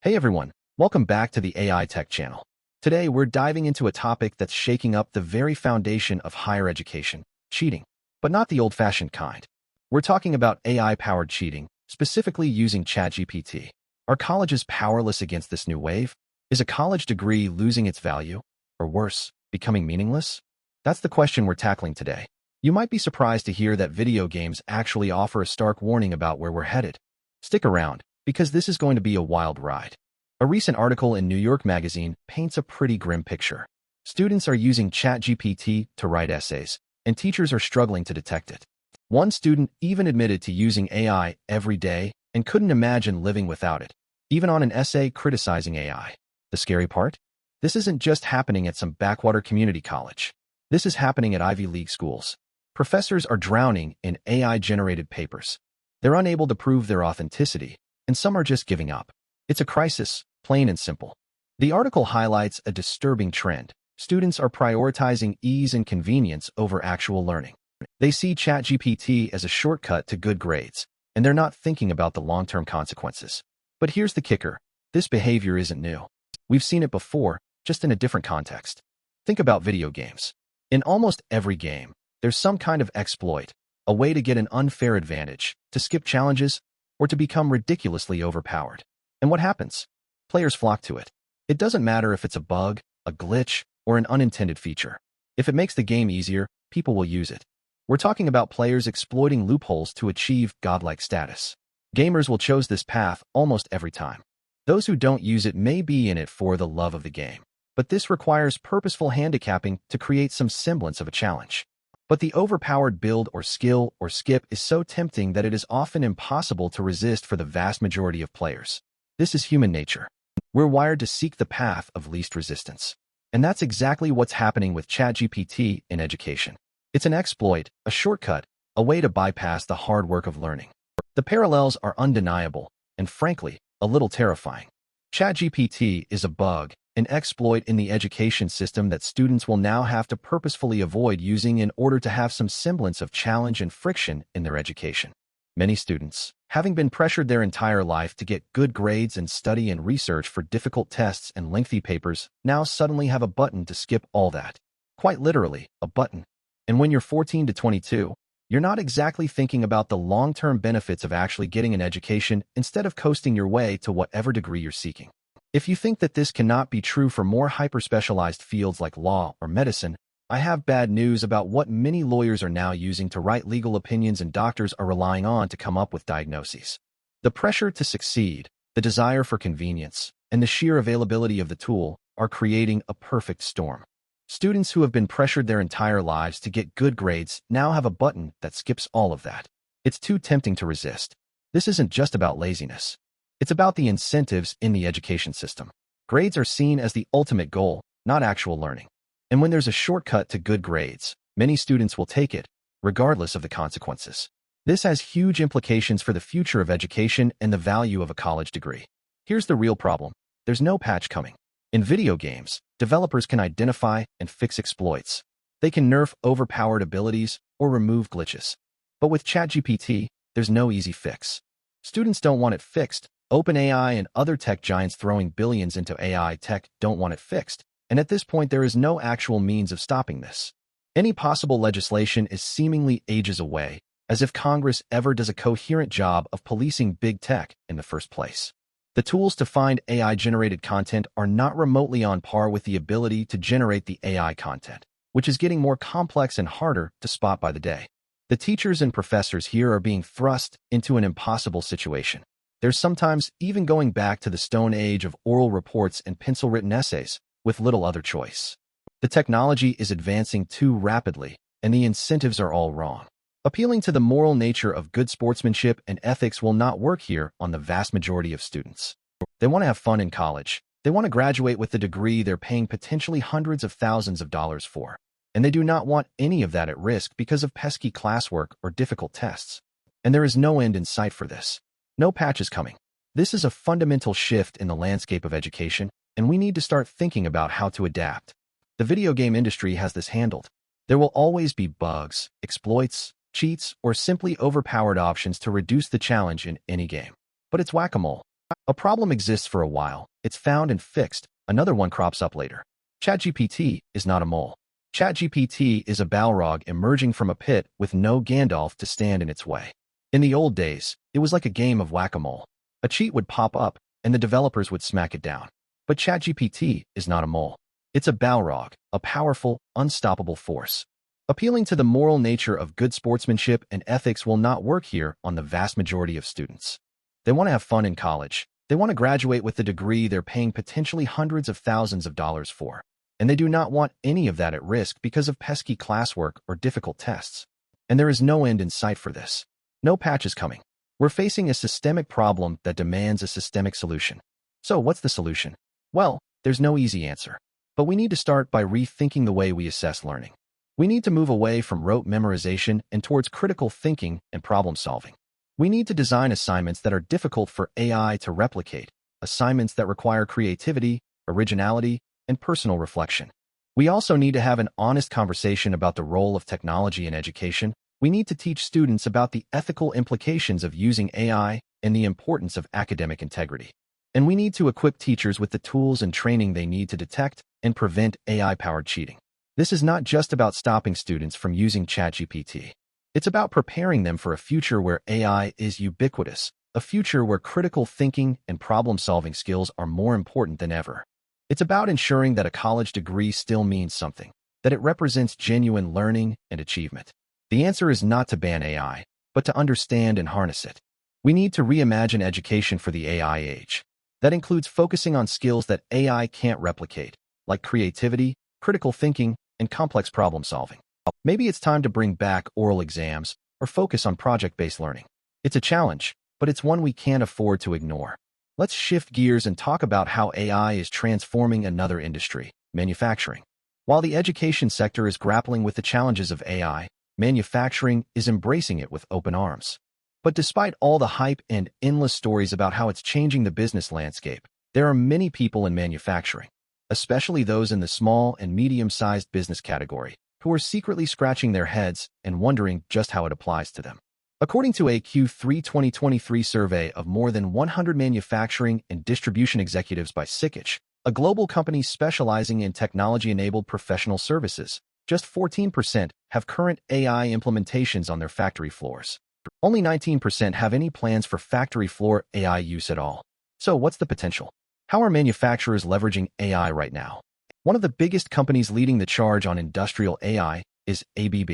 Hey everyone, welcome back to the AI Tech channel. Today we're diving into a topic that's shaking up the very foundation of higher education, cheating. But not the old-fashioned kind. We're talking about AI-powered cheating, specifically using ChatGPT. Are colleges powerless against this new wave? Is a college degree losing its value? Or worse, becoming meaningless? That's the question we're tackling today. You might be surprised to hear that video games actually offer a stark warning about where we're headed. Stick around, because this is going to be a wild ride. A recent article in New York Magazine paints a pretty grim picture. Students are using ChatGPT to write essays, and teachers are struggling to detect it. One student even admitted to using AI every day and couldn't imagine living without it, even on an essay criticizing AI. The scary part? This isn't just happening at some backwater community college. This is happening at Ivy League schools. Professors are drowning in AI-generated papers. They're unable to prove their authenticity, and some are just giving up. It's a crisis, plain and simple. The article highlights a disturbing trend. Students are prioritizing ease and convenience over actual learning. They see ChatGPT as a shortcut to good grades, and they're not thinking about the long-term consequences. But here's the kicker. This behavior isn't new. We've seen it before, just in a different context. Think about video games. In almost every game, there's some kind of exploit, a way to get an unfair advantage, to skip challenges, or to become ridiculously overpowered. And what happens? Players flock to it. It doesn't matter if it's a bug, a glitch, or an unintended feature. If it makes the game easier, people will use it. We're talking about players exploiting loopholes to achieve godlike status. Gamers will choose this path almost every time. Those who don't use it may be in it for the love of the game, but this requires purposeful handicapping to create some semblance of a challenge. But the overpowered build or skill or skip is so tempting that it is often impossible to resist for the vast majority of players. This is human nature. We're wired to seek the path of least resistance. And that's exactly what's happening with ChatGPT in education. It's an exploit, a shortcut, a way to bypass the hard work of learning. The parallels are undeniable, and frankly, a little terrifying. ChatGPT is a bug, an exploit in the education system that students will now have to purposefully avoid using in order to have some semblance of challenge and friction in their education. Many students, having been pressured their entire life to get good grades and study and research for difficult tests and lengthy papers, now suddenly have a button to skip all that. Quite literally, a button. And when you're 14 to 22, you're not exactly thinking about the long-term benefits of actually getting an education instead of coasting your way to whatever degree you're seeking. If you think that this cannot be true for more hyper-specialized fields like law or medicine, I have bad news about what many lawyers are now using to write legal opinions and doctors are relying on to come up with diagnoses. The pressure to succeed, the desire for convenience, and the sheer availability of the tool are creating a perfect storm. Students who have been pressured their entire lives to get good grades now have a button that skips all of that. It's too tempting to resist. This isn't just about laziness. It's about the incentives in the education system. Grades are seen as the ultimate goal, not actual learning. And when there's a shortcut to good grades, many students will take it, regardless of the consequences. This has huge implications for the future of education and the value of a college degree. Here's the real problem. There's no patch coming. In video games, developers can identify and fix exploits. They can nerf overpowered abilities or remove glitches. But with ChatGPT, there's no easy fix. Students don't want it fixed. OpenAI and other tech giants throwing billions into AI tech don't want it fixed. And at this point, there is no actual means of stopping this. Any possible legislation is seemingly ages away, as if Congress ever does a coherent job of policing big tech in the first place. The tools to find AI-generated content are not remotely on par with the ability to generate the AI content, which is getting more complex and harder to spot by the day. The teachers and professors here are being thrust into an impossible situation. They're sometimes even going back to the Stone Age of oral reports and pencil-written essays, with little other choice. The technology is advancing too rapidly, and the incentives are all wrong. Appealing to the moral nature of good sportsmanship and ethics will not work here on the vast majority of students. They want to have fun in college. They want to graduate with the degree they're paying potentially hundreds of thousands of dollars for. And they do not want any of that at risk because of pesky classwork or difficult tests. And there is no end in sight for this. No patch is coming. This is a fundamental shift in the landscape of education, and we need to start thinking about how to adapt. The video game industry has this handled. There will always be bugs, exploits, cheats, or simply overpowered options to reduce the challenge in any game. But it's whack-a-mole. A problem exists for a while, it's found and fixed, another one crops up later. ChatGPT is not a mole. ChatGPT is a Balrog emerging from a pit with no Gandalf to stand in its way. In the old days, it was like a game of whack-a-mole. A cheat would pop up, and the developers would smack it down. But ChatGPT is not a mole. It's a Balrog, a powerful, unstoppable force. Appealing to the moral nature of good sportsmanship and ethics will not work here on the vast majority of students. They want to have fun in college. They want to graduate with the degree they're paying potentially hundreds of thousands of dollars for. And they do not want any of that at risk because of pesky classwork or difficult tests. And there is no end in sight for this. No patch is coming. We're facing a systemic problem that demands a systemic solution. So what's the solution? Well, there's no easy answer. But we need to start by rethinking the way we assess learning. We need to move away from rote memorization and towards critical thinking and problem solving. We need to design assignments that are difficult for AI to replicate, assignments that require creativity, originality, and personal reflection. We also need to have an honest conversation about the role of technology in education. We need to teach students about the ethical implications of using AI and the importance of academic integrity. And we need to equip teachers with the tools and training they need to detect and prevent AI-powered cheating. This is not just about stopping students from using ChatGPT. It's about preparing them for a future where AI is ubiquitous, a future where critical thinking and problem-solving skills are more important than ever. It's about ensuring that a college degree still means something, that it represents genuine learning and achievement. The answer is not to ban AI, but to understand and harness it. We need to reimagine education for the AI age. That includes focusing on skills that AI can't replicate, like creativity, critical thinking, and complex problem solving. Maybe it's time to bring back oral exams or focus on project-based learning. It's a challenge, but it's one we can't afford to ignore. Let's shift gears and talk about how AI is transforming another industry, manufacturing. While the education sector is grappling with the challenges of AI, manufacturing is embracing it with open arms. But despite all the hype and endless stories about how it's changing the business landscape, there are many people in manufacturing, especially those in the small and medium-sized business category, who are secretly scratching their heads and wondering just how it applies to them. According to a Q3 2023 survey of more than 100 manufacturing and distribution executives by Sikich, a global company specializing in technology-enabled professional services, just 14% have current AI implementations on their factory floors. Only 19% have any plans for factory floor AI use at all. So what's the potential? How are manufacturers leveraging AI right now? One of the biggest companies leading the charge on industrial AI is ABB.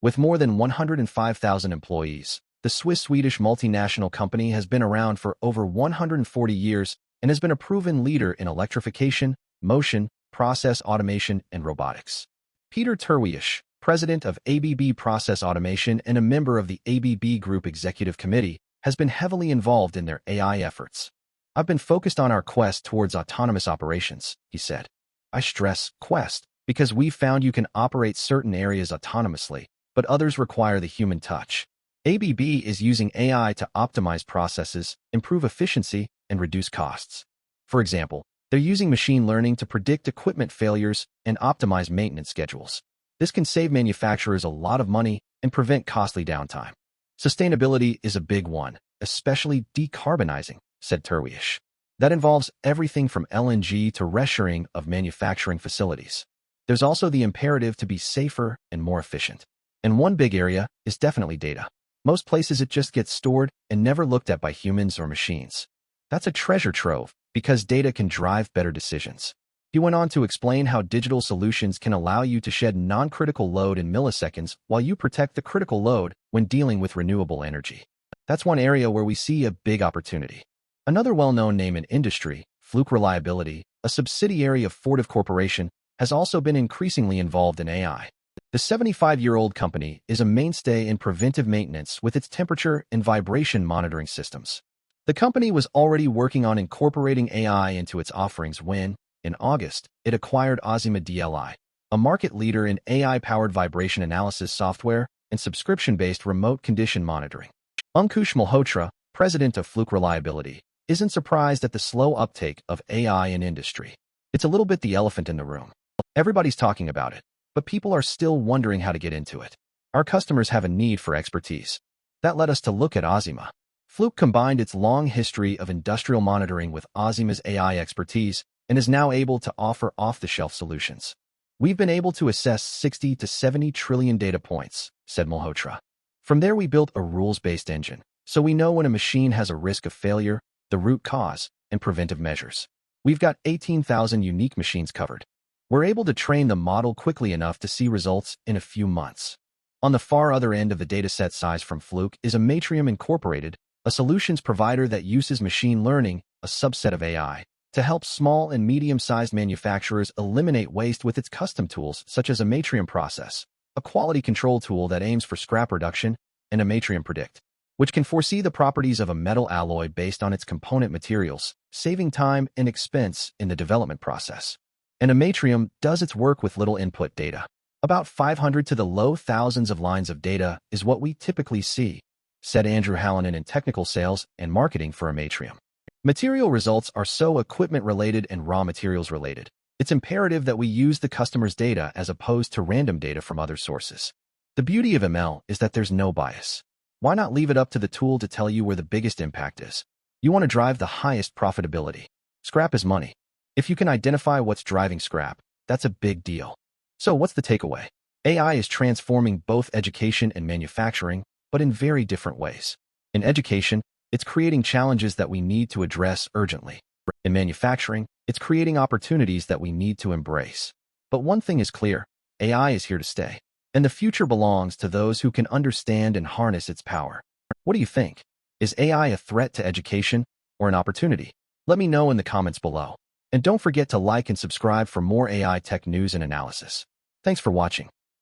With more than 105,000 employees, the Swiss-Swedish multinational company has been around for over 140 years and has been a proven leader in electrification, motion, process automation, and robotics. Peter Terwiesch, president of ABB Process Automation and a member of the ABB Group Executive Committee, has been heavily involved in their AI efforts. I've been focused on our quest towards autonomous operations, he said. I stress quest because we've found you can operate certain areas autonomously, but others require the human touch. ABB is using AI to optimize processes, improve efficiency, and reduce costs. For example, they're using machine learning to predict equipment failures and optimize maintenance schedules. This can save manufacturers a lot of money and prevent costly downtime. Sustainability is a big one, especially decarbonizing, said Terwiesch. That involves everything from LNG to reshoring of manufacturing facilities. There's also the imperative to be safer and more efficient. And one big area is definitely data. Most places it just gets stored and never looked at by humans or machines. That's a treasure trove because data can drive better decisions. He went on to explain how digital solutions can allow you to shed non-critical load in milliseconds while you protect the critical load when dealing with renewable energy. That's one area where we see a big opportunity. Another well-known name in industry, Fluke Reliability, a subsidiary of Fortive Corporation, has also been increasingly involved in AI. The 75-year-old company is a mainstay in preventive maintenance with its temperature and vibration monitoring systems. The company was already working on incorporating AI into its offerings when, in August, it acquired Ozima DLI, a market leader in AI-powered vibration analysis software and subscription-based remote condition monitoring. Ankush Malhotra, president of Fluke Reliability, isn't surprised at the slow uptake of AI in industry. It's a little bit the elephant in the room. Everybody's talking about it, but people are still wondering how to get into it. Our customers have a need for expertise. That led us to look at Ozima. Fluke combined its long history of industrial monitoring with Ozima's AI expertise and is now able to offer off-the-shelf solutions. We've been able to assess 60 to 70 trillion data points, said Malhotra. From there, we built a rules-based engine, so we know when a machine has a risk of failure, the root cause, and preventive measures. We've got 18,000 unique machines covered. We're able to train the model quickly enough to see results in a few months. On the far other end of the dataset size from Fluke is Amatrium Incorporated, a solutions provider that uses machine learning, a subset of AI, to help small and medium-sized manufacturers eliminate waste with its custom tools such as Amatrium Process, a quality control tool that aims for scrap reduction, and Amatrium Predict, which can foresee the properties of a metal alloy based on its component materials, saving time and expense in the development process. And Amatrium does its work with little input data. About 500 to the low thousands of lines of data is what we typically see, said Andrew Hallinan in technical sales and marketing for Amatrium. Material results are so equipment-related and raw materials-related. It's imperative that we use the customer's data as opposed to random data from other sources. The beauty of ML is that there's no bias. Why not leave it up to the tool to tell you where the biggest impact is? You want to drive the highest profitability. Scrap is money. If you can identify what's driving scrap, that's a big deal. So what's the takeaway? AI is transforming both education and manufacturing, but in very different ways. In education, it's creating challenges that we need to address urgently. In manufacturing, it's creating opportunities that we need to embrace. But one thing is clear, AI is here to stay. And the future belongs to those who can understand and harness its power. What do you think? Is AI a threat to education or an opportunity? Let me know in the comments below. And don't forget to like and subscribe for more AI tech news and analysis. Thanks for watching.